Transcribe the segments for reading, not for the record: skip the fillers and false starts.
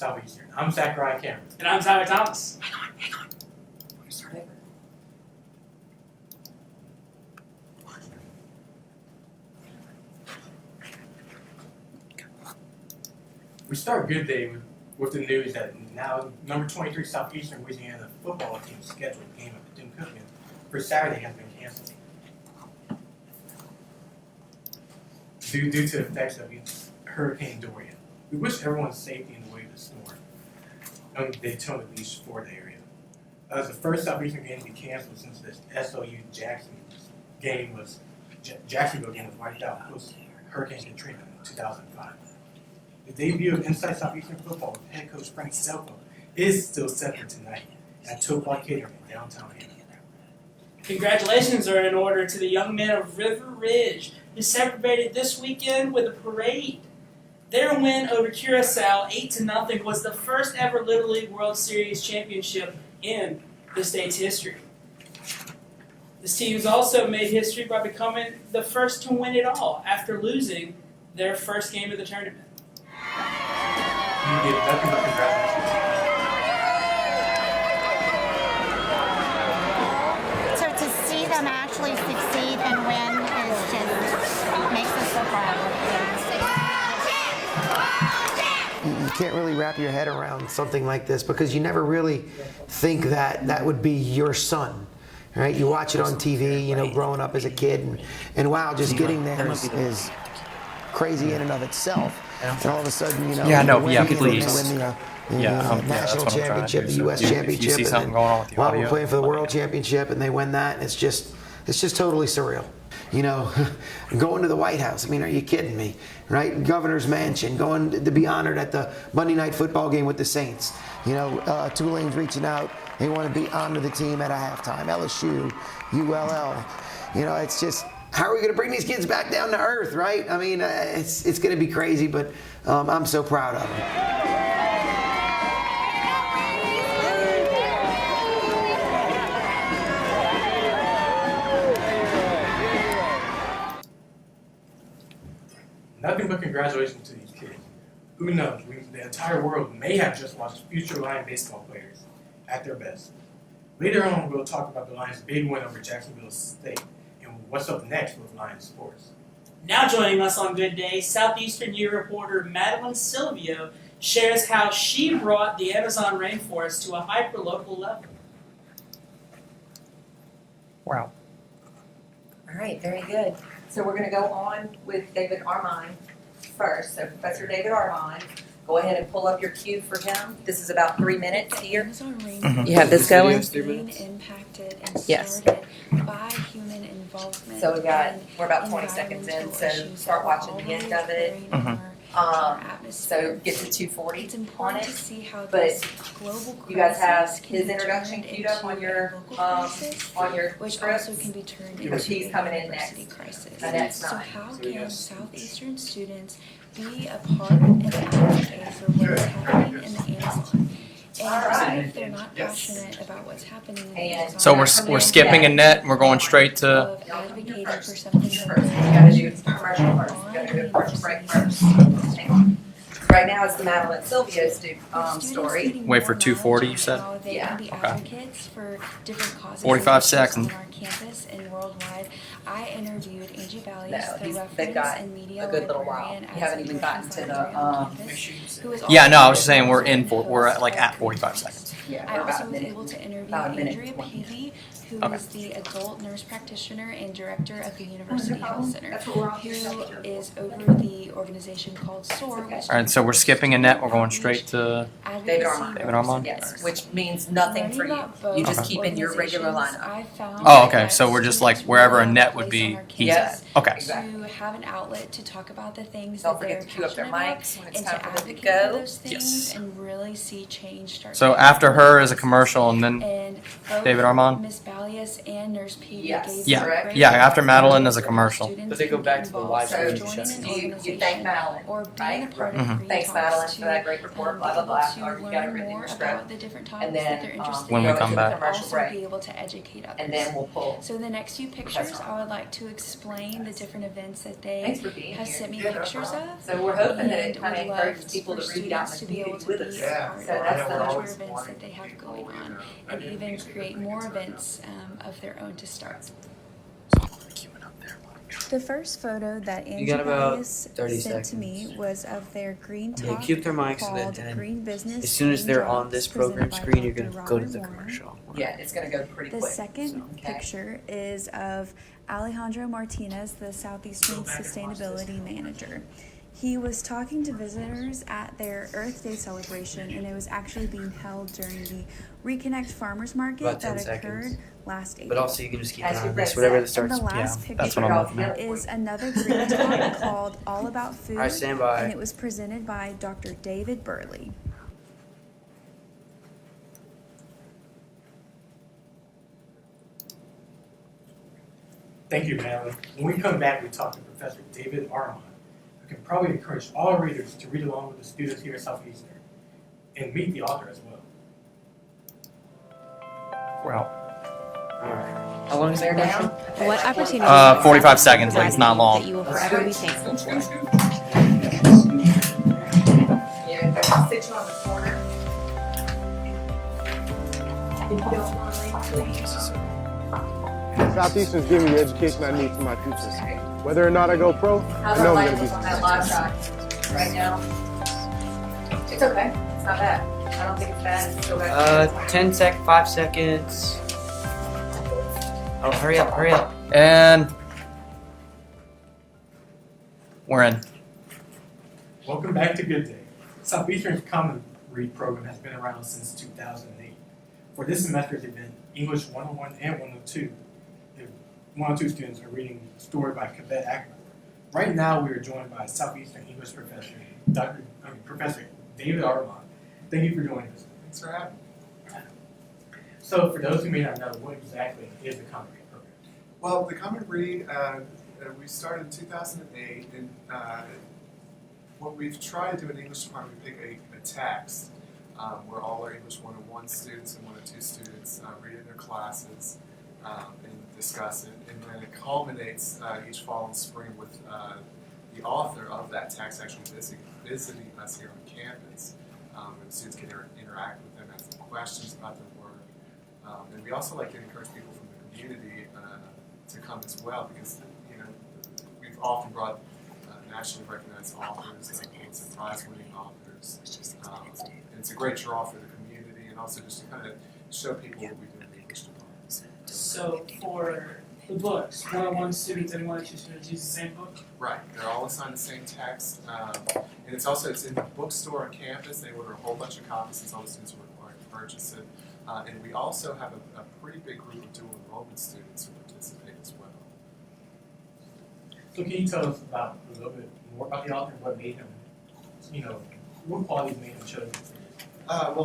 Southeastern. I'm Zachariah Cameron. And I'm Tyler Thomas. Hang on. We're going to start over. We start good day with the news that now number 23 Southeastern Louisiana football team's scheduled game at the Newton-Baldwin for Saturday has been canceled due to the effects of Hurricane Dorian. We wish everyone safety in the wake of the storm on the Daytona Beach, Florida area. As the first Southeastern game to be canceled since the SLU Jacksonville game was wiped out post Hurricane Katrina in 2005. The debut of Inside Southeastern Football with head coach Frank Selko is still set for tonight at 2 o'clock catering in downtown Annette. Congratulations are in order to the young men of River Ridge, who celebrated this weekend with a parade. Their win over Curacao 8-0 was the first ever Little League World Series championship in the state's history. This team has also made history by becoming the first to win it all after losing their first game of the tournament. You get nothing but congratulations. So to see them actually succeed and win is just makes us so proud. You can't really wrap your head around something like this because you never really think that that would be your son, right? You watch it on TV, you know, growing up as a kid, and wow, just getting there is crazy in and of itself. And all of a sudden, you know, please. win the national championship, the U.S. championship, you see something and going on with the while audio? we're playing for the world championship, and they win that, it's just totally surreal. You know, going to the White House. I mean, are you kidding me? Right? Governor's Mansion, going to be honored at the Monday Night Football game with the Saints. You know, Tulane's reaching out. They want to be honor the team at a halftime. LSU, ULL. You know, it's just, how are we going to bring these kids back down to earth, right? I mean, it's going to be crazy, but I'm so proud of them. Nothing but congratulations to these kids. Who knows? The entire world may have just watched future Lion baseball players at their best. Later on, we'll talk about the Lions' big win over Jacksonville State and what's up next with Lions sports. Now joining us on Good Day, Southeastern U reporter Madeline Silvio shares how she brought the Amazon rainforest to a hyper-local level. Wow. All right, very good. So we're going to go on with David Armand first. So Professor David Armand, go ahead and pull up your cue for him. This is about 3 minutes here. You have this going? Impacted and Yes. started by human involvement. So we're about 20 seconds in, so start watching the end of it. So get to 2:40 It's on important it. to see how But this global you guys have crisis can his be introduction turned queued up on into your a local crisis, scripts. which also can be turned Because into he's a coming in university next. crisis. Annette's So not. how can Southeastern students be a part and advocate for what is happening in the Amazon? And even if they're not passionate about what's happening in the Amazon, So we're skipping Annette and we're going straight to. of advocating for something First, you gotta do commercial first. You gotta do a commercial break first. Hang on. Right now is the Madeline Silvio story. Wait for 2:40, you said? Yeah. Be Okay. advocates for different causes 45 seconds. on our campus and worldwide. I interviewed Angie Valius, No, the they've reference got and media a good little while. librarian You at haven't even gotten to Southeastern the, on campus, who is Yeah, also no, I was just the saying we're president in for and we're host at like of at the 45 News. seconds. Yeah, I we're also about a was minute. able to interview About a minute Andrea 20. Peavy, who Okay. is the adult nurse practitioner and director of the University Health Center, That's what we're on. who is over the organization called SOAR, which All right, so we're skipping Annette. We're going straight to. David Armand. David Armand? Yes, which means nothing for you. You just keep in your regular lineup. Oh, okay. So we're just like wherever Annette would be, he's Yes. at. Okay. To have an outlet to talk about the things Don't that they're forget to cue up their passionate mics when about it's and time to for them to advocate go. for those things Yes. and really see change start. So to after happen. her is a commercial, and then And both David Armand? Ms. Ballius Alias and Nurse P Yes, gave Yeah. correct. Yeah, after Madeline is a commercial. But they go back to the live So, stream do session. you thank Madeline, or being right? a part Mhm. of Green Thanks, Talks Madeline, to for that great report, blah, blah, be blah. able Or to you got learn everything more in about the different topics And that then, they're interested When in. we come back. But commercial also break. be able to educate others. And then we'll pull. So in the next few pictures, I would like to explain the different events that they Thanks for being have here. sent me pictures of. So we're hoping that it And kind of would love encourages people for to read out in students the to be able community to with be us. a Yeah. part So of that's the the future always events wanting that they have people, going you on, know, and that even makes me create think more it's events of their own to start. Keep it up there. The first photo that You got about Angie 30 sent to me seconds. was of their Green Yeah, Talk keep their mics called and then Green Business. as soon as Green they're on Jobs, this presented program by screen, you're Dr. going to go to Robert the Warren. commercial. Yeah, it's gonna go pretty The quick. second Okay. picture is of Alejandro Martinez, the Southeastern Sustainability Manager. He was talking to visitors at their Earth Day celebration, and it was actually being held during the Reconnect Farmers Market About 10 that occurred seconds. last April. But also, you can just keep As an eye we on this, both whatever said. that starts. And the last Yeah, picture that's what I'm looking at. is another Green Talk called All About Food, All right, stand by. and it was presented by Dr. David Burley. Thank you, Madeline. When we come back, we talk to Professor David Armand, who can probably encourage all readers to read along with the students here at Southeastern and meet the author as well. We're out. Alright. How long is They're the down. commercial? What opportunities 45 seconds, like it's not long. that you will forever be thankful for? Yeah, they're gonna sit you on the corner. If you don't want to leave, please. Southeastern's giving me the education I need for my future. Whether or not I go pro, How's I our know I'm light going to be on that live shot right now? It's okay. It's not bad. I don't think it's bad. It's still back. 5 seconds. Oh, hurry up, hurry up. And we're in. Welcome back to Good Day. Southeastern's Common Read program has been around since 2008. For this semester's event, English 101 and 102, the 102 students are reading a story by Kaveh Akbar. Right now, we are joined by Southeastern English professor, Professor David Armand. Thank you for joining us. Thanks for having me. So, for those who may not know, what exactly is the Common Read program? Well, the Common Read, we started in 2008, and what we've tried to do in the English department, we pick a text where all our English 101 students and 102 students read in their classes and discuss it, and then it culminates each fall and spring with the author of that text actually visiting us here on campus, and students can interact with them, ask them questions about their work. And we also like to encourage people from the community to come as well, because we've often brought nationally recognized authors, Pulitzer Prize-winning authors, and it's a great draw for the community, and also just to kind of show people what we do in the English department. So for the books, 101 students and 102 students use the same book? Right, they're all assigned the same text, and it's in the bookstore on campus. They order a whole bunch of copies since all the students are required to purchase it. And we also have a pretty big group of dual enrollment students who participate as well. So, can you tell us about a little bit more about the author and what made him, what qualities made him chosen?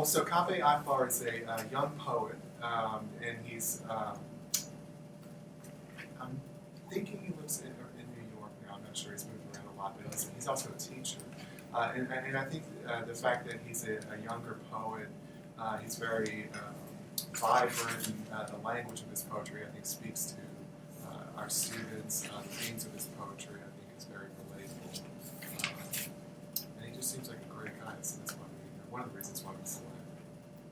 So Kaveh Akbar is a young poet, and he's, I'm thinking he lives in New York now. I'm not sure, he's moved around a lot, but he's also a teacher. And I think the fact that he's a younger poet, he's very vibrant, and the language of his poetry, I think, speaks to our students. The themes of his poetry, I think, is very relatable. And he just seems like a great guy, so that's why one of the reasons why we selected.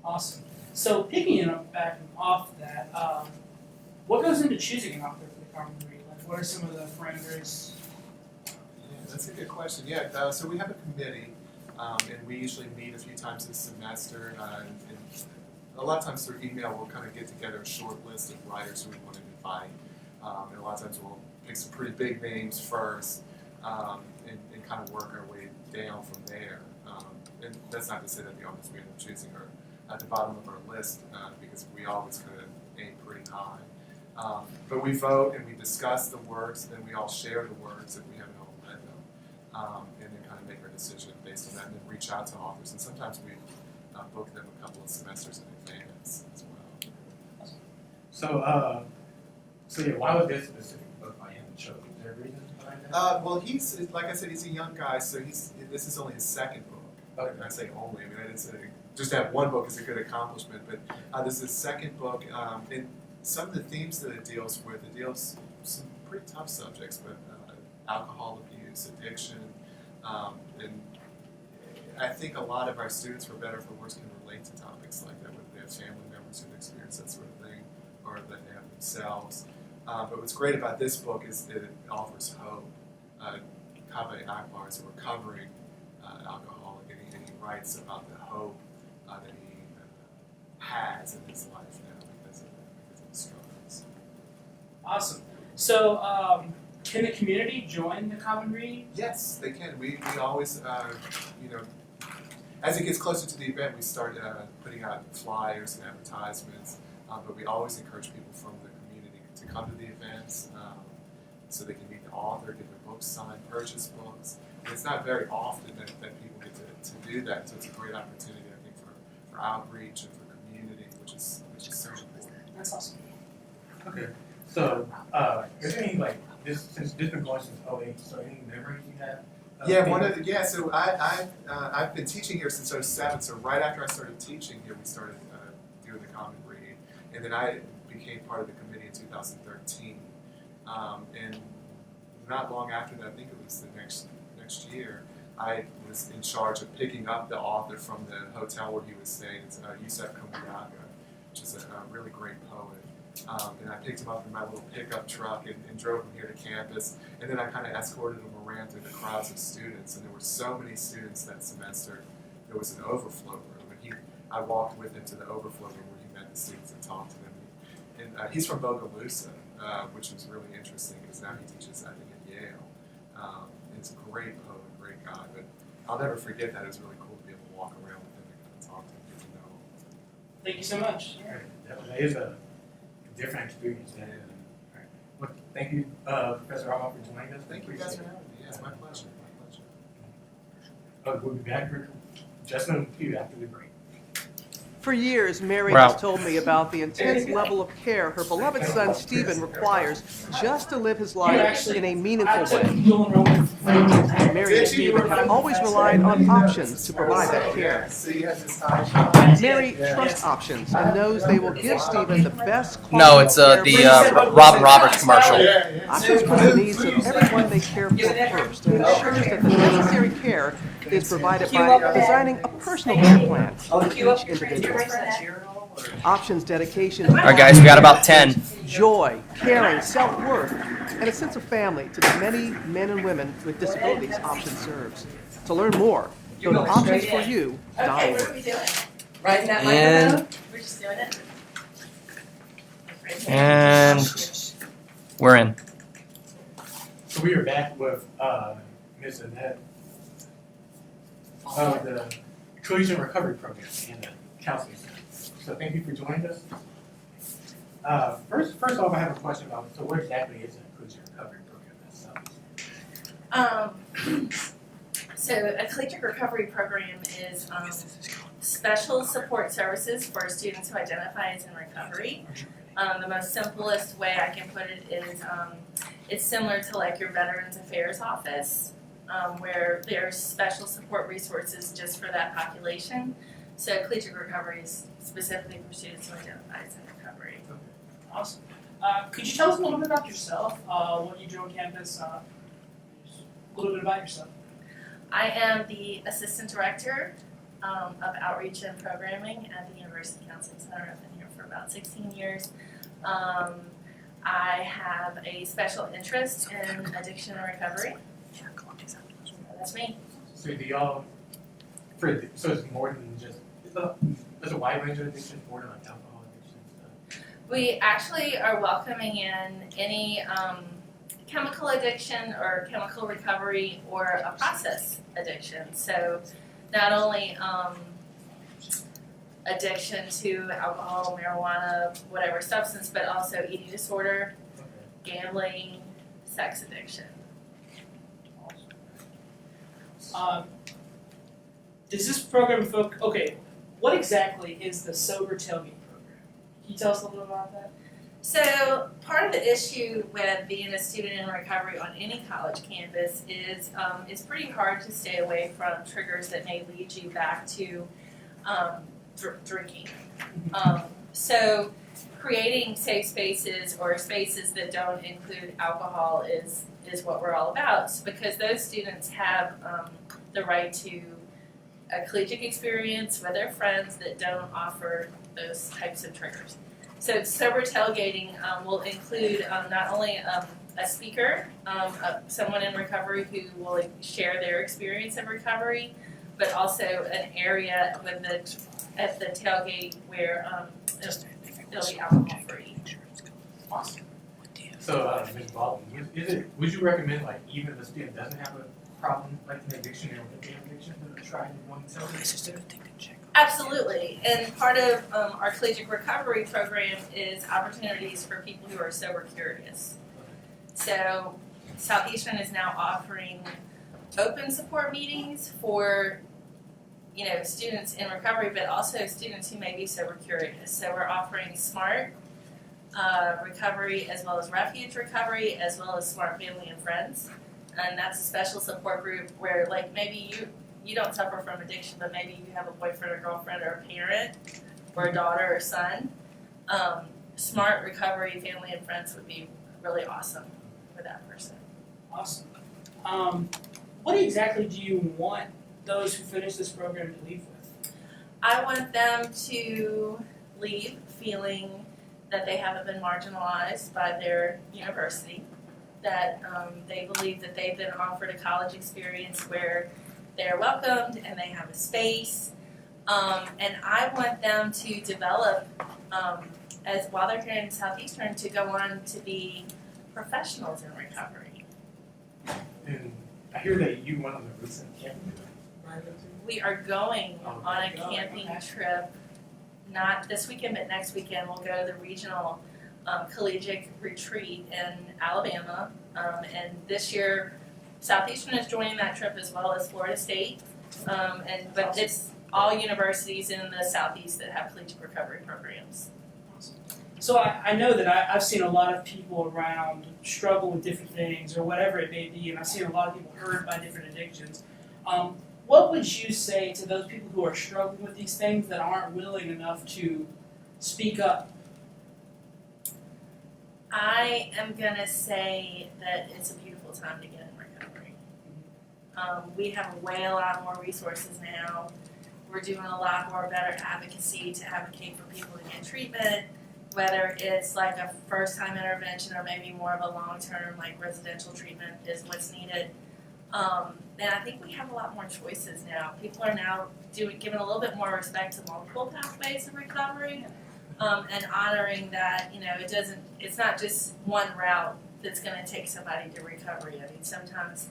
Awesome. So picking up back off that, what goes into choosing an author for the Common Read? Like, what are some of the parameters? Yeah, that's a good question. Yeah, so we have a committee, and we usually meet a few times this semester, and a lot of times through email we'll kind of get together a short list of writers who we want to invite, and a lot of times we'll pick some pretty big names first, and kind of work our way down from there. And that's not to say that the authors we end up choosing are at the bottom of our list, because we always kind of aim pretty high. But we vote and we discuss the works, then we all share the works if we haven't all read them, and then kind of make our decision based on that, and then reach out to authors. And sometimes we book them a couple of semesters in advance as well. So yeah, why was this specific book by him chosen? Is there a reason behind that? Well, he's like I said, he's a young guy, so this is only his second book. And I say only. I mean, I didn't say just to have one book is a good accomplishment, but this is his second book, and some of the themes that it deals with, some pretty tough subjects, but alcohol abuse, addiction, and I think a lot of our students, for better or for worse, can relate to topics like that, whether they have family members who've experienced that sort of thing, or that they have themselves. But what's great about this book is that it offers hope. Kaveh Akbar is a recovering alcoholic, and he writes about the hope that he has in his life now because of the struggles. Awesome. So, can the community join the Common Read? Yes, they can. We always, as it gets closer to the event, we start putting out flyers and advertisements, but we always encourage people from the community to come to the events so they can meet the author, get their books signed, purchase books. And it's not very often that people get to do that, so it's a great opportunity, I think, for outreach and for community, which is so important. That's awesome. Okay. So, is there any since this been going since 08, so any memories you have? So I've been teaching here since 07, so right after I started teaching here, we started doing the Common Read, and then I became part of the committee in 2013, and not long after that, I think it was the next year, I was in charge of picking up the author from the hotel where he was staying. It's Yusef Komiyaga, which is a really great poet. And I picked him up in my little pickup truck and drove him here to campus. And then I kind of escorted him around through the crowds of students. And there were so many students that semester, there was an overflow room. And I walked with him to the overflow room where he met the students and talked to them. And he's from Bogalusa, which was really interesting because now he teaches, I think, at Yale. And he's a great poet, great guy. But I'll never forget that. It was really cool to be able to walk around with him and kind of talk to him, get to know him. Thank you so much. That is a different experience. All right. Well, thank you, Professor Armand, for joining us. Thank you guys for having me. Yeah, it's my pleasure. We'll be back for Justin and you after the break. For years, Mary has told me about the intense level of care her beloved son, Stephen, requires just to live his life in a meaningful way. Mary and Stephen have always relied on options to provide that care. Mary trusts options and knows they will give Stephen the best quality No, it's the Rob Roberts commercial. Options put the needs of everyone they care for first and ensures that the necessary care is provided by designing a personal care plan for each individual. Options dedication. All right, guys, we got about 10. Joy, caring, self-worth, and a sense of family to the many men and women with disabilities Options serves. To learn more, go to optionsforyou.org. Okay, what are we doing? Riding that And- microphone? We're just doing it? And we're in. So we are back with Ms. Annette of the Collision Recovery Program and the Counseling Center. So thank you for joining us. First off, I have a question about, so what exactly is a Collision Recovery Program itself? So a collegiate recovery program is special support services for students who identify as in recovery. The most simplest way I can put it is it's similar to like your Veterans Affairs office, where there's special support resources just for that population. So collegiate recovery is specifically for students who identify as in recovery. Awesome. Could you tell us a little bit about yourself, what you do on campus, a little bit about yourself? I am the Assistant Director of Outreach and Programming at the University Counseling Center. I've been here for about 16 years. I have a special interest in addiction and recovery. That's me. So do y'all, so it's more than just, there's a wide range of addictions, more than like alcohol addiction stuff? We actually are welcoming in any chemical addiction or chemical recovery or a process addiction. So not only addiction to alcohol, marijuana, whatever substance, but also eating disorder, gambling, sex addiction. Does this program what exactly is the Sober Tailgate program? Can you tell us a little bit about that? So part of the issue with being a student in recovery on any college campus is it's pretty hard to stay away from triggers that may lead you back to drinking. So creating safe spaces or spaces that don't include alcohol is what we're all about, because those students have the right to a collegiate experience with their friends that don't offer those types of triggers. So sober tailgating will include not only a speaker, someone in recovery who will share their experience of recovery, but also an area at the tailgate where it'll be alcohol free. Awesome. So, Ms. Baldwin, would you recommend, like, even if a student doesn't have a problem, like an addiction or an addiction, to try one tailgate? Absolutely, and part of our collegiate recovery program is opportunities for people who are sober curious. So Southeastern is now offering open support meetings for students in recovery, but also students who may be sober curious. So we're offering SMART recovery, as well as refuge recovery, as well as SMART family and friends, and that's a special support group where, like, maybe you don't suffer from addiction, but maybe you have a boyfriend or girlfriend or a parent or a daughter or son. SMART recovery, family and friends would be really awesome for that person. Awesome. What exactly do you want those who finish this program to leave with? I want them to leave feeling that they haven't been marginalized by their university, that they believe that they've been offered a college experience where they're welcomed and they have a space, and I want them to develop, as while they're here in Southeastern, to go on to be professionals in recovery. And I hear that you went on a recent camping trip. We are going on a camping trip, not this weekend, but next weekend. We'll go to the regional collegiate retreat in Alabama, and this year Southeastern is joining that trip, as well as Florida State, but it's all universities in the Southeast that have collegiate recovery programs. So I know that I've seen a lot of people around struggle with different things or whatever it may be, and I've seen a lot of people hurt by different addictions. What would you say to those people who are struggling with these things that aren't willing enough to speak up? I am going to say that it's a beautiful time to get in recovery. We have a lot more resources now. We're doing a lot more better advocacy to advocate for people to get treatment, whether it's like a first-time intervention or maybe more of a long-term, like residential treatment is what's needed. And I think we have a lot more choices now. People are now giving a little bit more respect to multiple pathways of recovery, and honoring that, it's not just one route that's going to take somebody to recovery. I mean, sometimes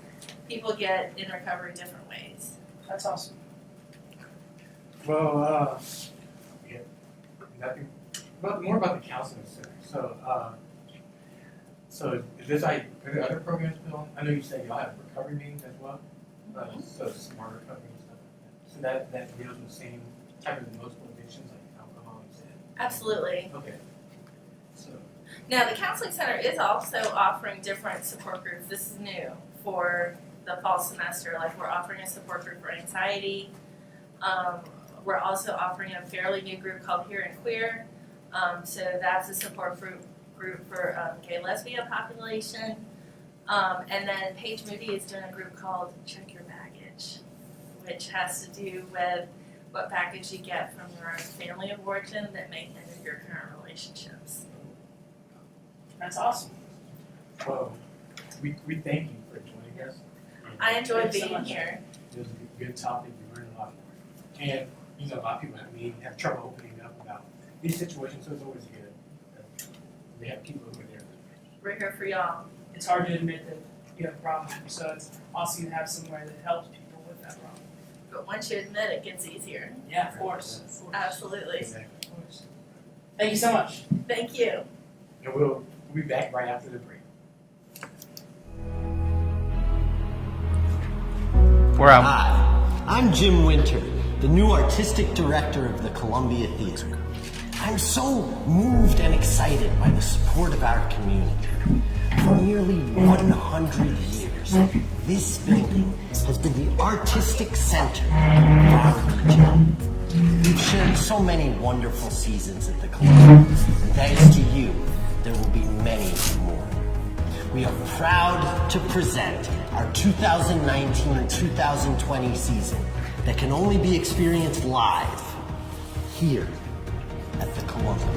people get in recovery different ways. That's awesome. Well, more about the counseling center. So is this like, are there other programs built? I know you said y'all have recovery meetings as well. So smart recovery and stuff like that. So that deals with the same type of multiple addictions like alcohol and sin. Absolutely. Okay. So now the counseling center is also offering different support groups. This is new for the fall semester. Like, we're offering a support group for anxiety. We're also offering a fairly new group called Here and Queer. So that's a support group for gay lesbian population. And then Paige Moody is doing a group called Check Your Baggage, which has to do with what baggage you get from your own family of origin that may hinder your current relationships. That's awesome. well, we thank you for joining us. I enjoyed Thanks so being much. here. It was a good topic. You learned a lot more. And a lot of people have trouble opening up about these situations, so it's always good that we have people who are there. We're here for y'all. It's hard to admit that you have problems, so it's awesome to have somewhere that helps people with that problem. But once you admit it, it gets easier. Yeah, of course. Absolutely. Exactly. Of course. Thank you so much. Thank you. And we'll be back right after the break. We're out. Hi, I'm Jim Winter, the new artistic director of the Columbia Theater. I'm so moved and excited by the support of our community. For nearly 100 years, this building has been the artistic center of our region. We've shared so many wonderful seasons at the club, and thanks to you, there will be many more. We are proud to present our 2019-2020 season that can only be experienced live here at the Columbia.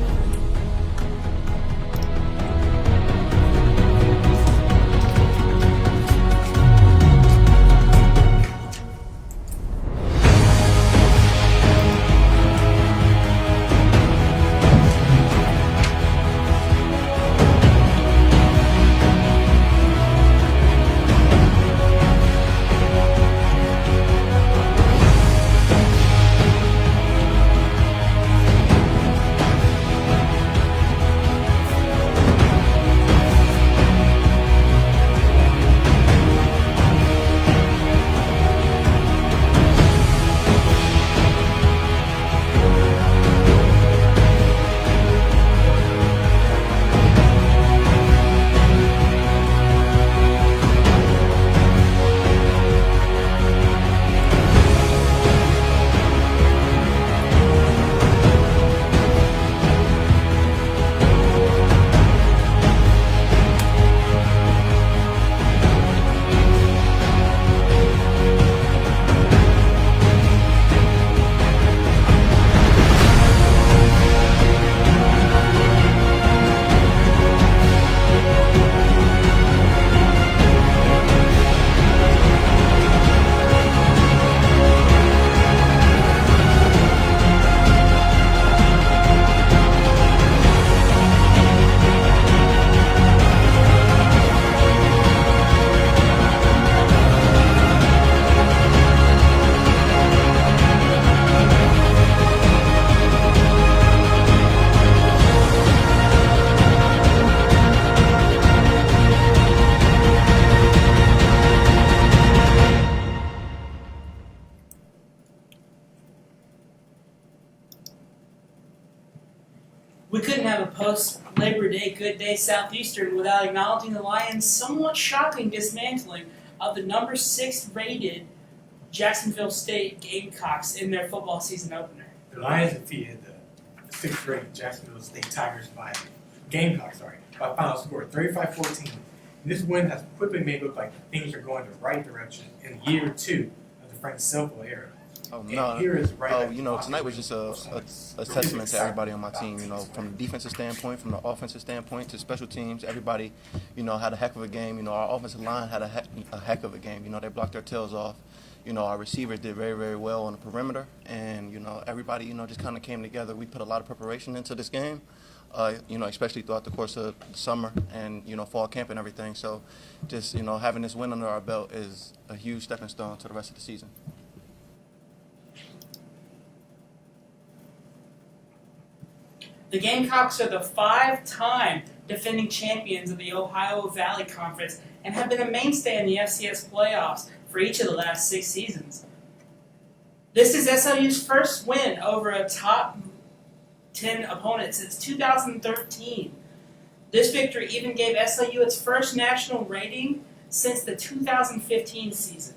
We couldn't have a post-Labor Day Good Day Southeastern without acknowledging the Lions' somewhat shocking dismantling of the number 6 rated Jacksonville State Gamecocks in their football season opener. The Lions defeated the 6th rated Jacksonville State Tigers by final score 35-14. And this win has quickly made it look like things are going the right direction in year 2 of the Frank Silva era. Tonight was just a testament to everybody on my team. From the defensive standpoint, from the offensive standpoint, to special teams, everybody, had a heck of a game. Our offensive line had a heck of a game. They blocked their tails off. Our receivers did very, very well on the perimeter, and everybody, just kind of came together. We put a lot of preparation into this game, especially throughout the course of the summer and fall camp and everything. So, just having this win under our belt is a huge stepping stone to the rest of the season. The Gamecocks are the 5-time defending champions of the Ohio Valley Conference and have been a mainstay in the FCS playoffs for each of the last 6 seasons. This is SLU's first win over a top 10 opponent since 2013. This victory even gave SLU its first national rating since the 2015 season.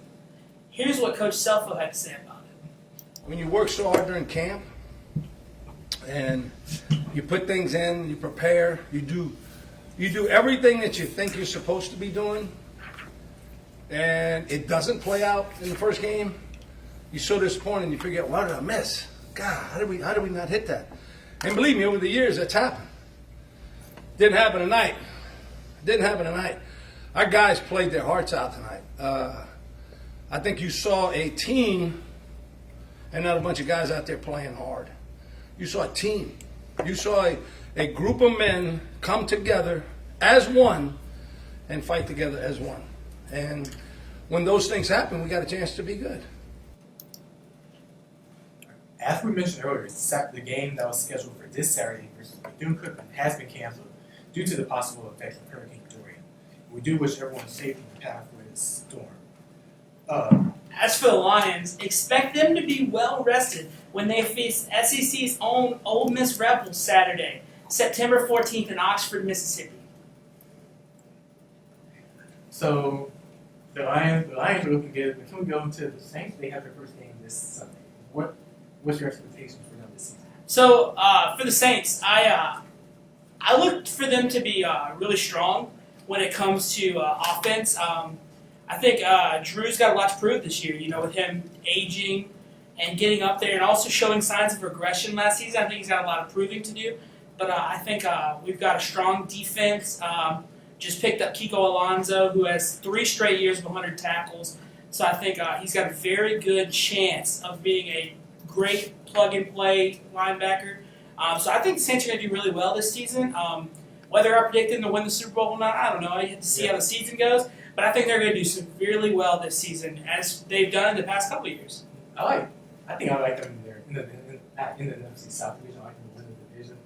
Here's what Coach Selfo had to say about it. When you work so hard during camp, and you put things in, you prepare, you do everything that you think you're supposed to be doing, and it doesn't play out in the first game, you're so disappointed and you figure out, what did I miss? God, how did we not hit that? And believe me, over the years that's happened. Didn't happen tonight. Our guys played their hearts out tonight. I think you saw a team and not a bunch of guys out there playing hard. You saw a team. You saw a group of men come together as one and fight together as one. And when those things happen, we got a chance to be good. As we mentioned earlier, the game that was scheduled for this Saturday versus Bethune-Cookman has been canceled due to the possible effects of Hurricane Dorian. We do wish everyone safety in the path for this storm. As for the Lions, expect them to be well rested when they face SEC's own Ole Miss Rebels Saturday, September 14th in Oxford, Mississippi. So the Lions are looking good. But can we go to the Saints? They have their first game this Sunday. What's your expectations for them this season? So for the Saints, I looked for them to be really strong when it comes to offense. I think Drew's got a lot to prove this year, with him aging and getting up there and also showing signs of regression last season. I think he's got a lot of proving to do. But I think we've got a strong defense. Just picked up Kiko Alonso, who has 3 straight years of 100 tackles. So I think he's got a very good chance of being a great plug-and-play linebacker. So I think the Saints are going to do really well this season. Whether I'm predicting to win the Super Bowl or not, I don't know. I have to see how the season goes. But I think they're going to do severely well this season, as they've done in the past couple of years. I think I like them in the NFC South division. I like them to win the division.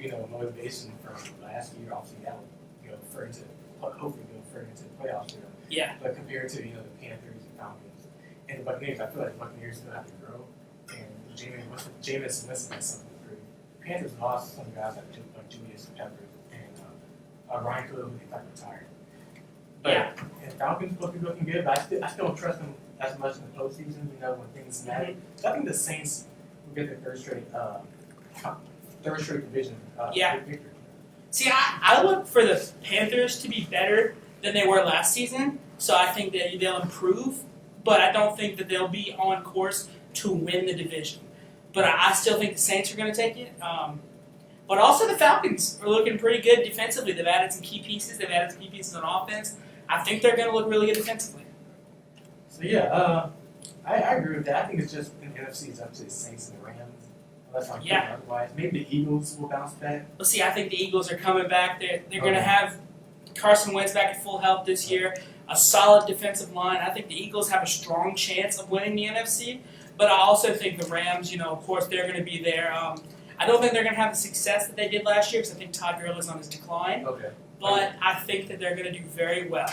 Yeah. Motivation from last year, obviously that will go further into hopefully go further into the playoffs. Yeah. But compared to the Panthers and Falcons and the Buccaneers, I feel like the Buccaneers still have to grow. And Jameis Winston has something to prove. The Panthers lost some guys like Julius Peppers and Ryan Cook, who they got retired. But and Falcons looking good, but I still don't trust them as much in the postseason. When things matter. So I think the Saints will get their third straight division victory. See, I look for the Panthers to be better than they were last season, so I think that they'll improve, but I don't think that they'll be on course to win the division. But I still think the Saints are going to take it. But also the Falcons are looking pretty good defensively. They've added some key pieces. They've added some key pieces on offense. I think they're going to look really good defensively. So I agree with that. I think it's just in the NFC it's up to the Saints and the Rams. Unless I'm thinking otherwise. Maybe the Eagles will bounce back. Well, see, I think the Eagles are coming back. They're going to have Carson Wentz back at full health this year. A solid defensive line. I think the Eagles have a strong chance of winning the NFC. But I also think the Rams, of course, they're going to be there. I don't think they're going to have the success that they did last year because I think Todd Gurley's on his decline. Okay. But I think that they're going to do very well.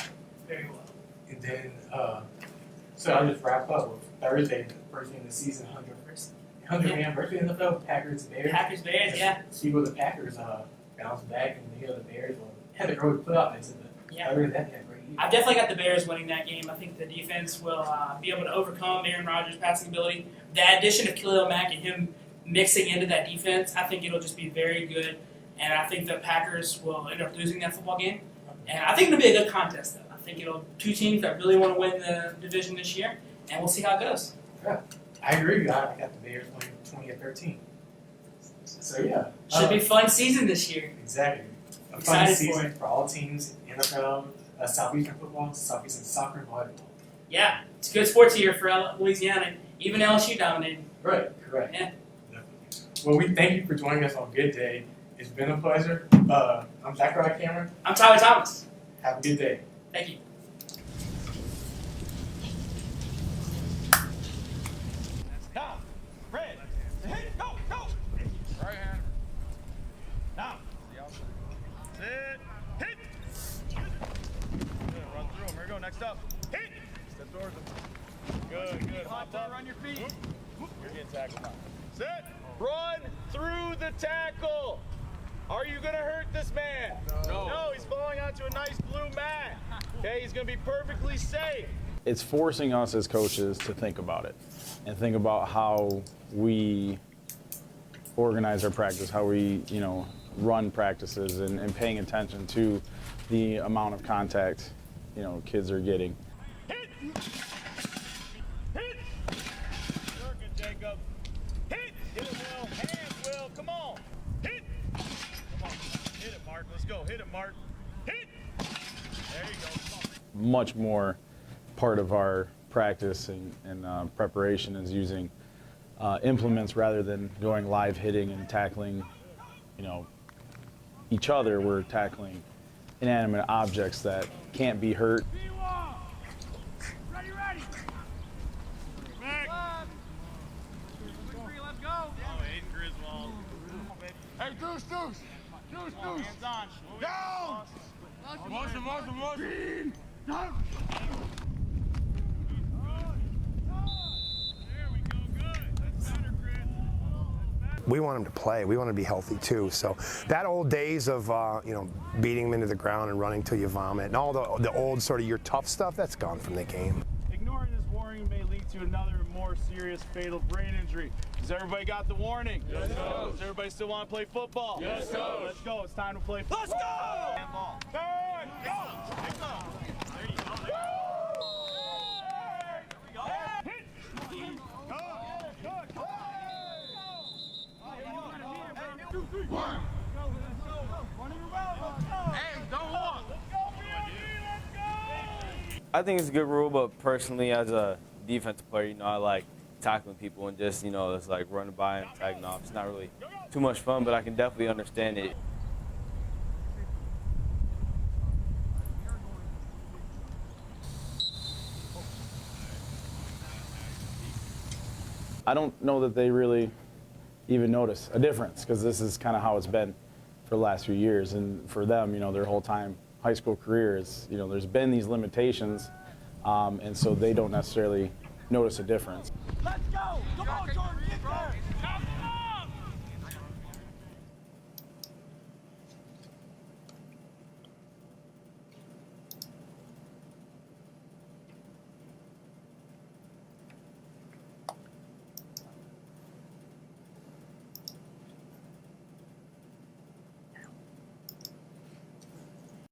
Very well. And then, so I'll just wrap up with Thursday, the first game of the season, 100th anniversary in the NFL, Packers-Bears. Packers-Bears, yeah. See where the Packers bounce back, and the Bears will have to early playoff into the other than that, they had a great year. I've definitely got the Bears winning that game. I think the defense will be able to overcome Aaron Rodgers' passing ability. The addition of Khalil Mack and him mixing into that defense, I think it'll just be very good. And I think the Packers will end up losing that football game. And I think it'll be a good contest, though. I think it'll 2 teams that really want to win the division this year, and we'll see how it goes. Yeah, I agree with you. I got the Bears winning 20-13. So should be a fun season this year. Exactly. A fun season for all teams, NFL, Southeastern football, Southeastern soccer, and volleyball. Yeah, it's a good sports year for Louisiana. Even LSU dominated. Right, correct. Yeah. Definitely. Well, we thank you for joining us on Good Day. It's been a pleasure. I'm Zachariah Cameron. I'm Tyler Thomas. Have a good day. Thank you. Down, red, hit, go, go. Right hand. Down. Sit, hit. Good, run through him. Here we go. Next up. Hit. Step towards him. Good, good. Hop up. Run your feet. You're getting tackled now. Sit. Run through the tackle. Are you going to hurt this man? No. No, he's falling onto a nice blue mat. Okay, he's going to be perfectly safe. It's forcing us as coaches to think about it and think about how we organize our practice, how we, run practices and paying attention to the amount of contact, kids are getting. Hit! Hit! Good, Jacob. Hit! Hit it, Will. Hands, Will. Come on. Hit! Come on. Hit it, Mark. Let's go. Hit it, Mark. Hit! There you go. Come on. Much more part of our practice and preparation is using implements rather than going live hitting and tackling, each other. We're tackling inanimate objects that can't be hurt. Ready, ready. Back. Let's go. Oh, Aiden Griswold. Hey, Deuce. Hands on. Down. Motion. we want them to play. We want them to be healthy too. So that old days of beating them into the ground and running till you vomit and all the old sort of your tough stuff, that's gone from the game. Ignoring this warning may lead to another more serious fatal brain injury. Has everybody got the warning? Yes, Coach. Does everybody still want to play football? Yes, Coach. Let's go. It's time to play football. Let's go! Handball. Third, go! There you go. Hit! Go! Good! One. Hey, don't walk. I think it's a good rule, but personally, as a defensive player, I like tackling people and just, it's like running by and tagging off. It's not really too much fun, but I can definitely understand it. I don't know that they really even notice a difference, because this is kind of how it's been for the last few years. And for them, their whole time high school career is, there's been these limitations, and so they don't necessarily notice a difference. Let's go! Come on, Jordan, get there!